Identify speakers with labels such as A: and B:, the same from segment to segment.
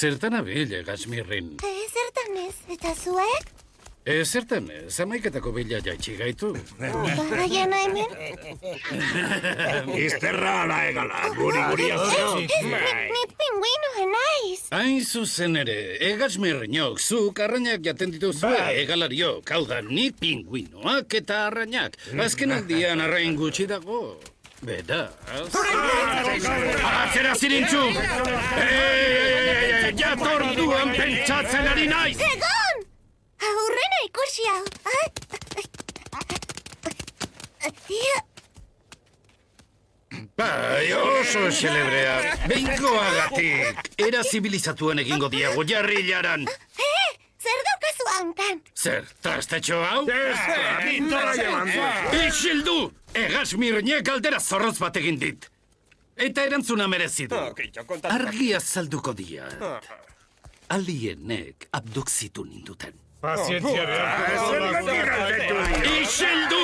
A: Zertan abil, Gasmirrin?
B: Zertan ez, eta zuek?
A: Zertan, zamaiketako bila jaitsi gaitu.
B: Bagaiana hemen?
C: Izterra ala egala, guri azio.
B: Ni pingüinoa naiz.
A: Hain zuzen ere, Gasmirrinok, zuk arrainak jaten dituzu egalariok. Hau da, ni pingüinoak eta arrainak. Azken aldian arrain gutxi dago. Beraz... Atzera zirintzu! Jatorduan pentsatzen ari naiz!
B: Egon! Aurrena ikusi hau.
A: Bai, oso xelebrea. Behingoagatik. Era zibilizatuan egingo diago jarrilaran.
B: Zer daukazu hankan?
A: Zer, trastetxo hau?
C: Pintora llevanzu.
A: Isildu! Gasmirrinek aldera zorroz bat egin dit. Eta erantzuna merezi du. Argia salduko diat. Alienek abdukzitu ninduten.
D: Pazientzia
A: Isildu!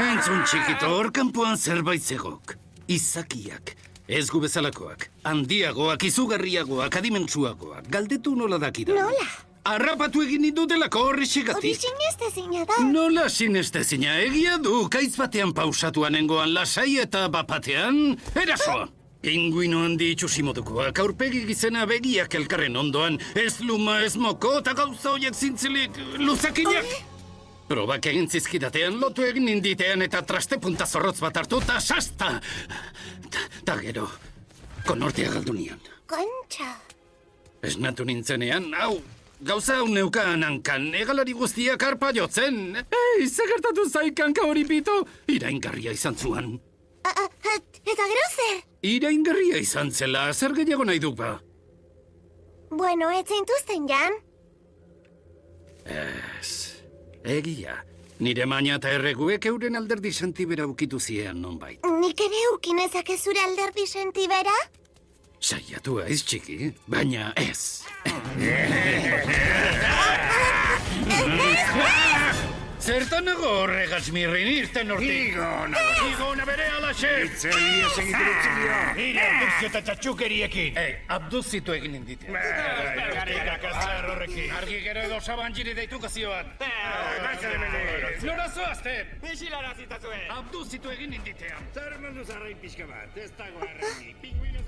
A: Entzun txikito, hor kanpoan zerbait zegok. Izakiak, ez gu bezalakoak, handiagoak, izugarriagoak, adimentsuagoak. Galdetu nola dakidan.
B: Nola?
A: Harrapatu egin nindutelako horri
B: Hori
A: xegatik.
B: sinestezina da.
A: Nola sinestezina egia du, kaiz batean pausatuan nengoan lasai eta bapatean, erasoa. Pinguino handi itxusi modukoak, aurpegi gizena begiak elkarren ondoan, ez luma, ez moko, eta gauza horiek zintzilik luzakinak. Probak egin zizkidatean, lotu egin ninditean eta traste punta zorrotz bat hartu, eta sasta. Ta gero, konortea galdu nian.
B: Kontxa.
A: Esnatu nintzenean, hau, gauza hau neukaan hankan, egalari guztiak arpa jotzen. Zegertatu zaikanka hori pito, iraingarria izan zuan.
B: Eta gero zer?
A: Iraingarria izan zela, zer gehiago nahi duk ba?
B: Bueno, ez zintuzten jan?
A: Ez, egia. Nire maina eta erreguek euren alderdi sentibera ukitu ziean nonbait.
B: Nik ere ukinezak ez zure alderdi sentibera?
A: Saiatu aiz txiki, baina ez. Zertan nago horre Gasmirrin irten hortik? Igona bere alaxe!
C: Itzelia segiturutzilio.
D: Nire abdukzio eta txatxukeriekin.
A: Abduzitu egin indite. Argi gero edo sabanjiri deituko zioan. Nora zoazten?
D: Bixilara zitazue.
A: Abduzitu egin inditean.
C: Zer mandu zarrain pixka bat, ez dago arrainik. Pinguino